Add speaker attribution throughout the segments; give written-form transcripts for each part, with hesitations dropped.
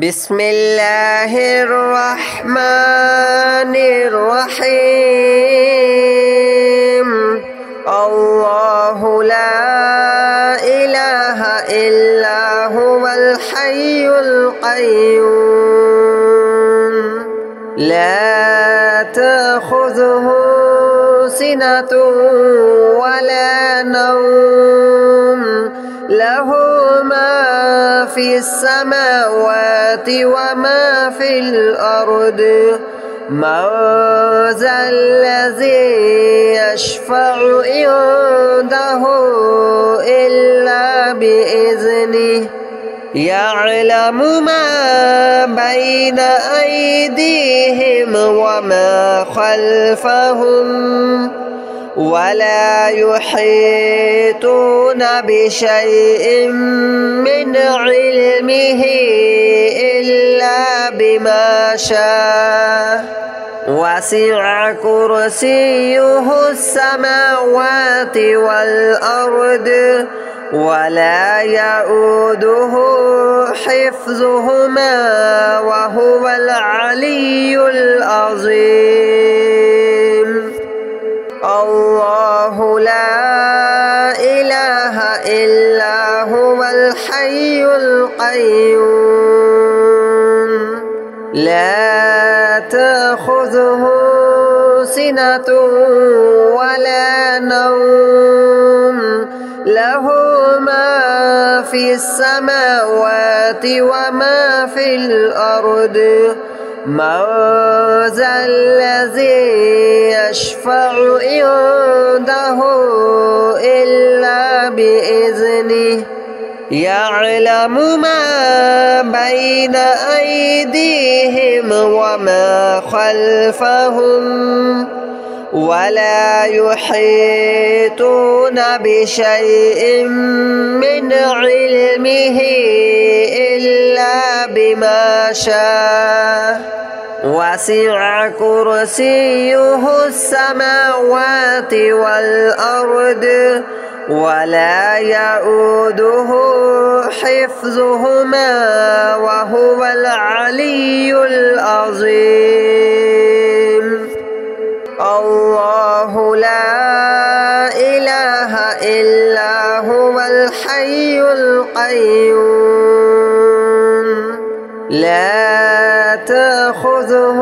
Speaker 1: بسم الله الرحمن الرحيم. الله لا إله إلا هو الحي القيوم لا تأخذه سنة ولا نوم له ما في السماوات وما في الأرض من ذا الذي يشفع عنده إلا بإذنه يعلم ما بين أيديهم وما خلفهم ولا يحيطون بشيء من علمه إلا بما شاء وسع كرسيه السماوات والأرض ولا يؤوده حفظهما وهو العلي العظيم. الله لا إله إلا هو الحي القيوم لا تأخذه سنة ولا نوم له ما في السماوات وما في الأرض من ذا الذي يشفع عنده إلا بإذنه يعلم ما بين أيديهم وما خلفهم ولا يحيطون بشيء من علمه إلا بما شاء وسع كرسيه السماوات والأرض ولا يؤوده حفظهما وهو العلي العظيم. الله لا إله إلا هو الحي القيوم لا تأخذه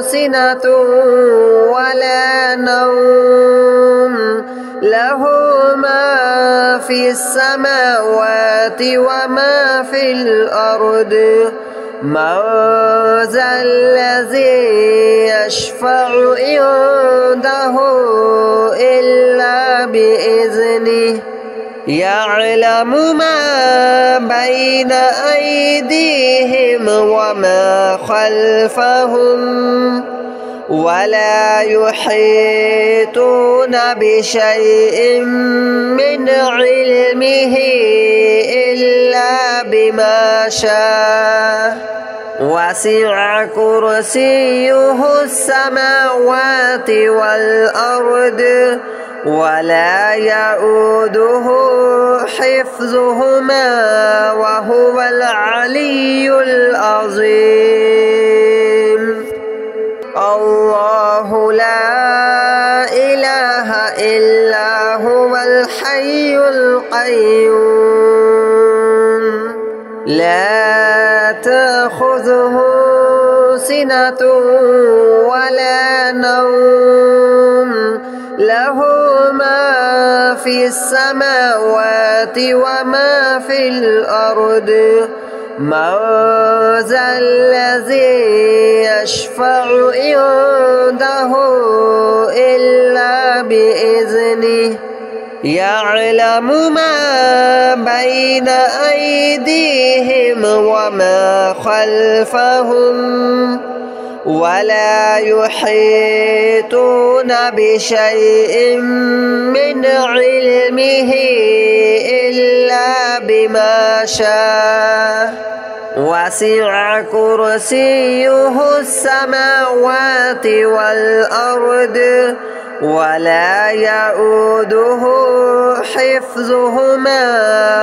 Speaker 1: سنة ولا نوم له ما في السماوات وما في الأرض من ذا الذي يشفع عنده إلا بإذنه يعلم ما بين أيديهم وما خلفهم ولا يحيطون بشيء من علمه إلا بما شاء وسع كرسيه السماوات والأرض ولا يؤوده حفظهما وهو العلي العظيم. الله لا إله إلا هو الحي القيوم لا تأخذه سنة ولا نوم له ما في السماوات وما في الأرض من ذا الذي يشفع عنده إلا بإذنه يعلم ما بين أيديهم وما خلفهم ولا يحيطون بشيء من علمه إلا بما شاء وسع كرسيه السماوات والأرض ولا يؤوده حفظهما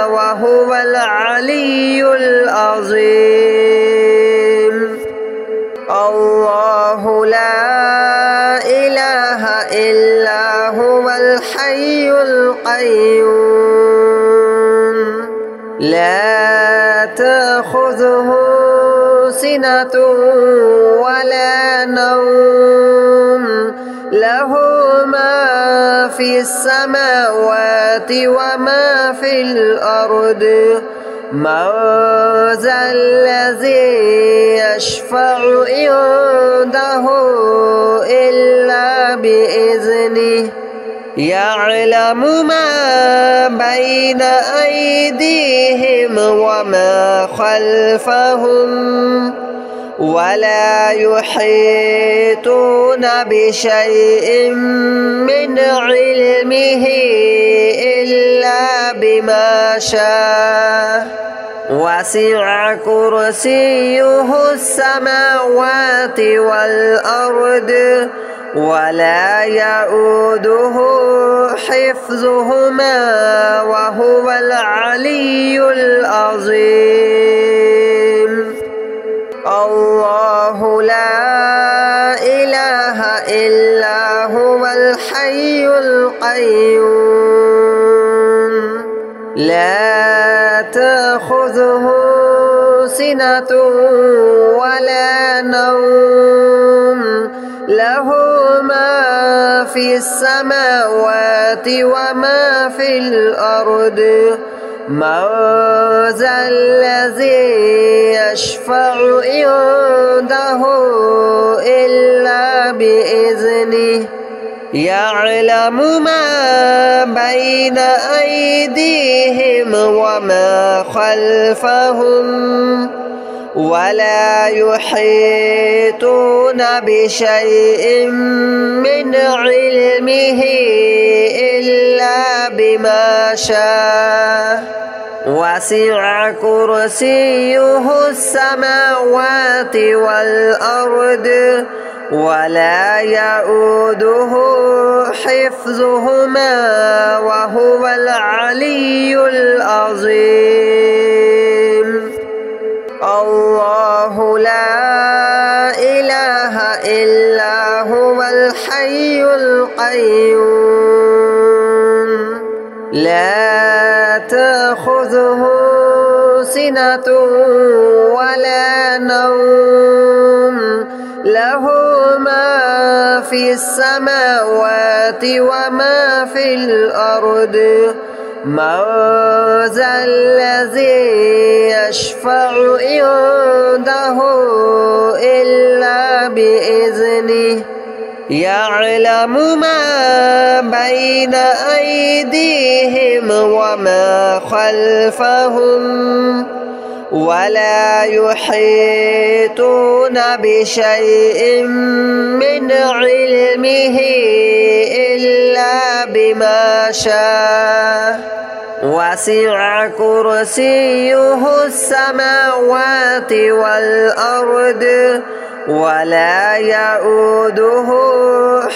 Speaker 1: وهو العلي العظيم. الحي القيوم لا تأخذه سنة ولا نوم له ما في السماوات وما في الأرض من ذا الذي يشفع عنده إلا بإذنه يعلم ما بين أيديهم وما خلفهم ولا يحيطون بشيء من علمه إلا بما شاء وسع كرسيه السماوات والأرض ولا يؤوده حفظهما وهو العلي العظيم الله لا إله إلا هو الحي القيوم لا تأخذه سنة ولا نوم له ما في السماوات وما في الأرض من ذا الذي يشفع عنده إلا بإذنه يعلم ما بين أيديهم وما خلفهم ولا يحيطون بشيء من علمه إلا بما شاء وسع كرسيه السماوات والأرض ولا يؤوده حفظهما وهو العلي العظيم الله لا إله إلا هو الحي القيوم لا تأخذه سنة ولا نوم له ما في السماوات وما في الأرض من ذا الذي يشفع عنده إلا بإذنه يعلم ما بين أيديهم وما خلفهم ولا يحيطون بشيء من علمه إلا بما شاء وسع كرسيه السماوات والأرض ولا يؤوده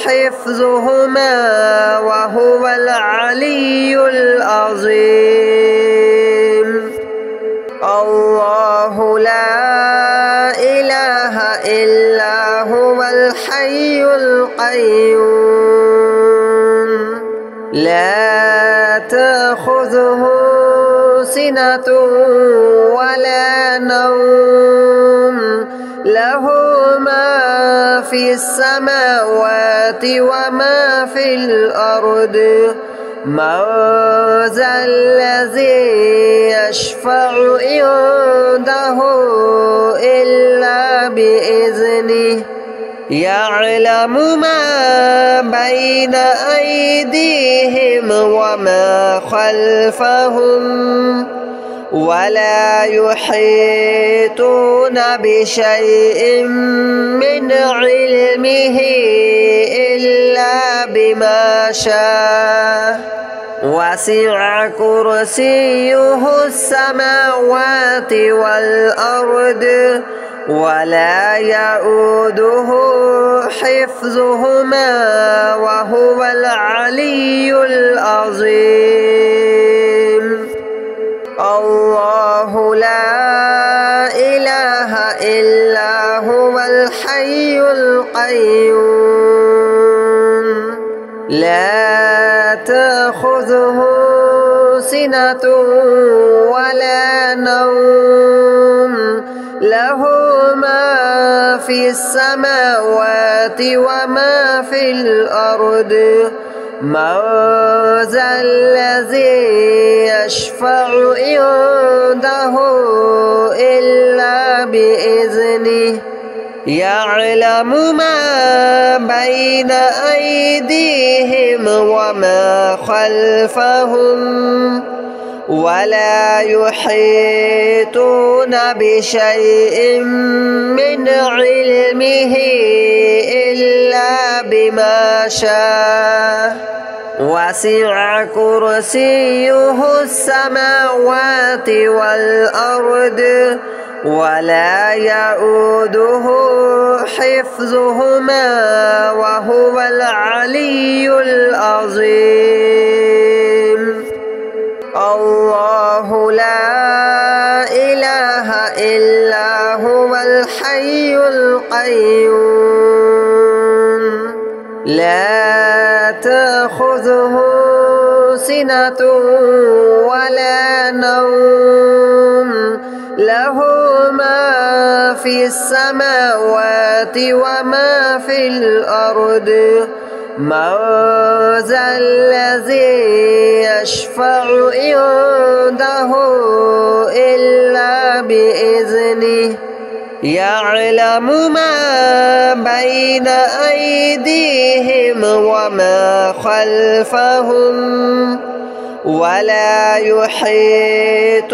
Speaker 1: حفظهما وهو العلي العظيم الله لا إله إلا هو الحي القيوم لا تأخذه سنة ولا نوم له ما في السماوات وما في الأرض من ذا الذي يشفع عنده إلا بإذنه يعلم ما بين أيديهم وما خلفهم ولا يحيطون بشيء من علمه إلا بما شاء وسع كرسيه السماوات والأرض ولا يؤوده حفظهما وهو العلي العظيم الله لا إله إلا هو الحي القيوم لا تأخذه سنة ولا نوم له ما في السماوات وما في الأرض من ذا الذي يشفع عنده إلا بإذنه يعلم ما بين أيديهم وما خلفهم ولا يحيطون بشيء من علمه إلا بما شاء وسع كرسيه السماوات والأرض ولا يؤوده حفظهما وهو العلي العظيم الله لا إله إلا هو الحي القيوم لا تأخذه سنة ولا نوم له ما في السماوات وما في الأرض من ذا الذي يشفع عنده إلا بإذنه يعلم ما بين أيديهم وما خلفهم ولا يحيطون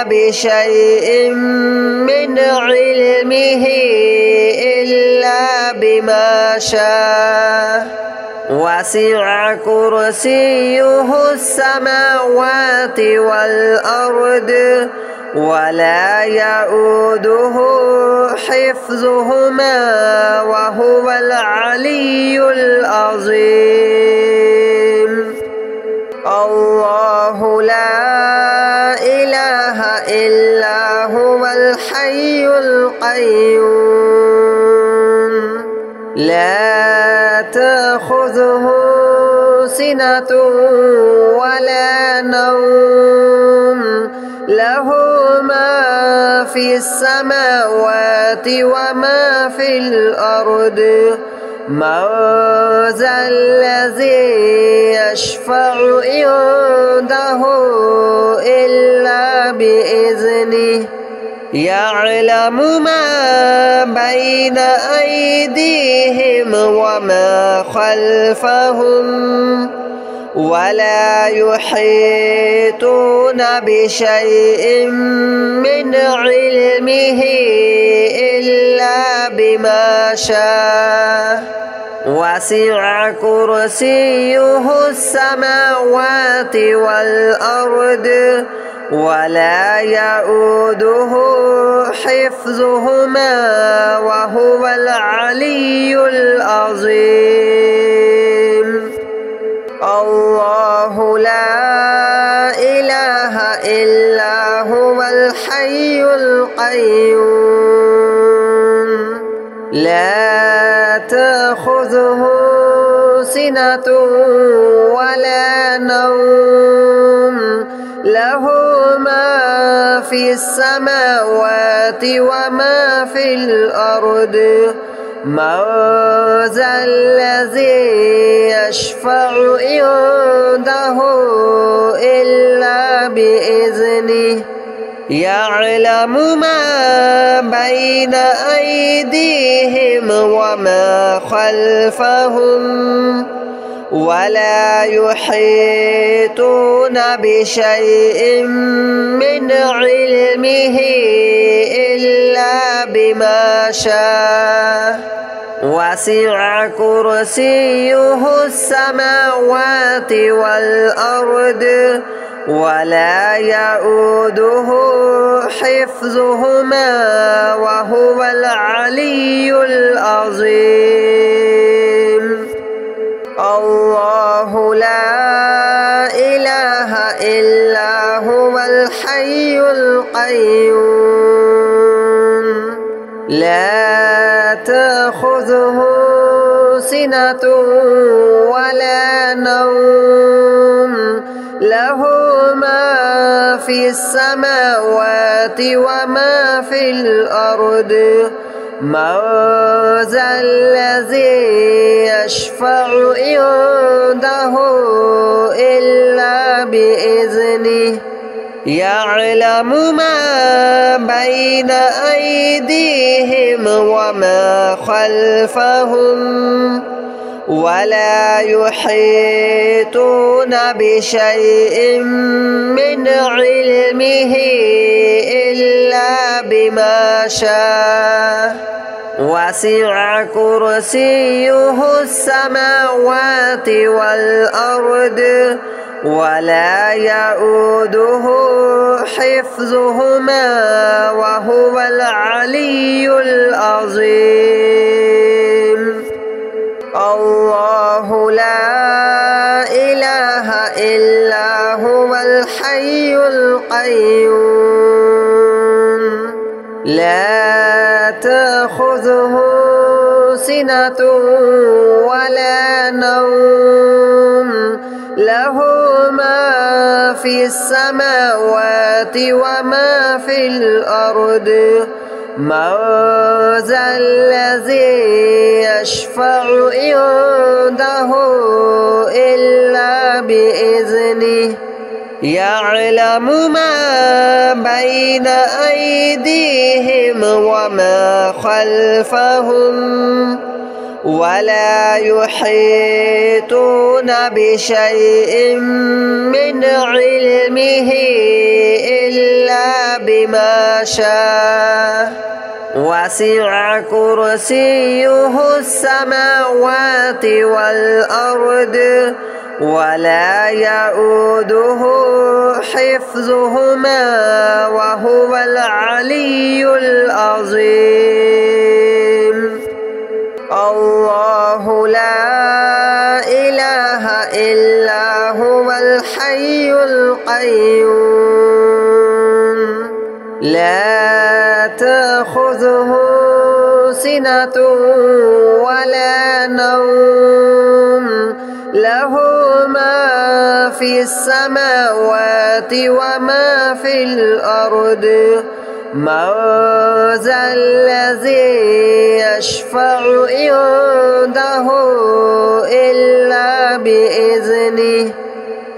Speaker 1: بشيء من علمه إلا بما شاء وسع كرسيه السماوات والأرض ولا يؤوده حفظهما وهو العلي العظيم الله لا إله إلا هو الحي القيوم لا تأخذه سنة ولا نوم له ما في السماوات وما في الأرض من ذا الذي يشفع عنده إلا بإذنه يعلم ما بين أيديهم وما خلفهم ولا يحيطون بشيء من علمه إلا بما شاء وسع كرسيه السماوات والأرض ولا يؤوده حفظهما وهو العلي العظيم الله لا إله إلا هو الحي القيوم لا تأخذه سنة ولا نوم له ما في السماوات وما في الأرض من ذا الذي يشفع عنده إلا بإذنه يعلم ما بين أيديهم وما خلفهم ولا يحيطون بشيء من علمه إلا بما شاء وسع كرسيه السماوات والأرض ولا يؤوده حفظهما وهو العلي العظيم الله لا إله إلا هو الحي القيوم لا تأخذه سنة ولا نوم له ما في السماوات وما في الأرض من ذا الذي يشفع عنده إلا بإذنه يعلم ما بين أيديهم وما خلفهم ولا يحيطون بشيء من علمه إلا بما شاء وسع كرسيه السماوات والأرض ولا يؤوده حفظهما وهو العلي العظيم الله لا إله إلا هو الحي القيوم لا تأخذه سنة ولا نوم له ما في السماوات وما في الأرض من ذا الذي يشفع عنده إلا بإذنه يعلم ما بين أيديهم وما خلفهم ولا يحيطون بشيء من علمه إلا بما شاء وسع كرسيه السماوات والأرض ولا يؤوده حفظهما وهو العلي العظيم الله لا إله إلا هو الحي القيوم لا تأخذه سنة ولا نوم له ما في السماوات وما في الأرض من ذا الذي يشفع عنده إلا بإذنه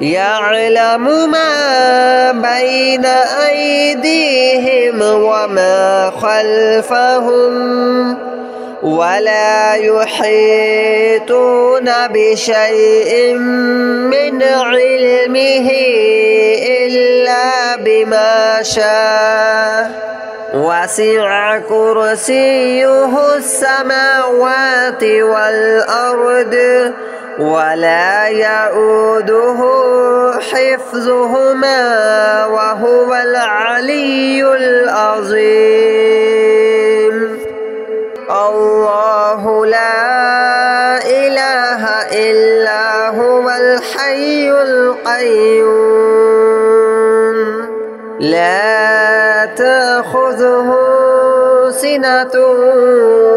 Speaker 1: يعلم ما بين أيديهم وما خلفهم ولا يحيطون بشيء من علمه إلا بما شاء وسع كرسيه السماوات والأرض ولا يؤوده حفظهما وهو العلي العظيم الله لا إله إلا هو الحي القيوم لا تأخذه سنة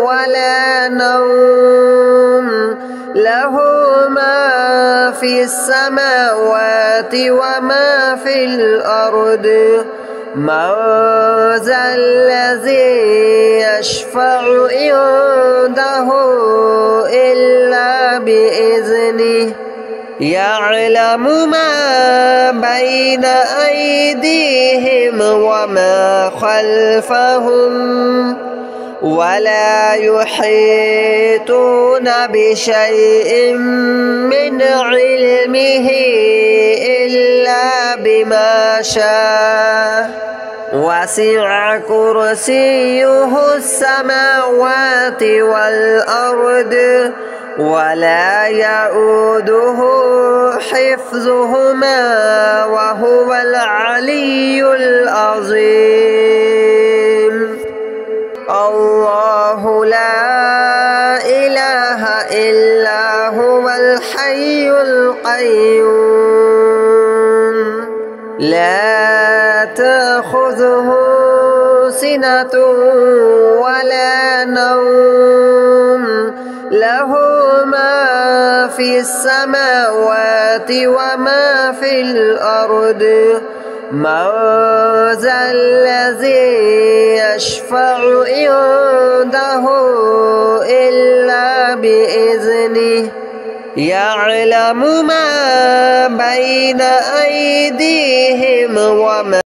Speaker 1: ولا نوم له ما في السماوات وما في الأرض من ذا الذي يشفع عنده إلا بإذنه يعلم ما بين أيديهم وما خلفهم ولا يحيطون بشيء من علمه إلا بما شاء وسع كرسيه السماوات والأرض ولا يؤوده حفظهما وهو العلي العظيم الله لا إله إلا هو الحي القيوم لا تأخذه سنة ولا نوم له في السماوات وما في الأرض من ذا الذي يشفع عنده إلا بإذنه يعلم ما بين أيديهم وما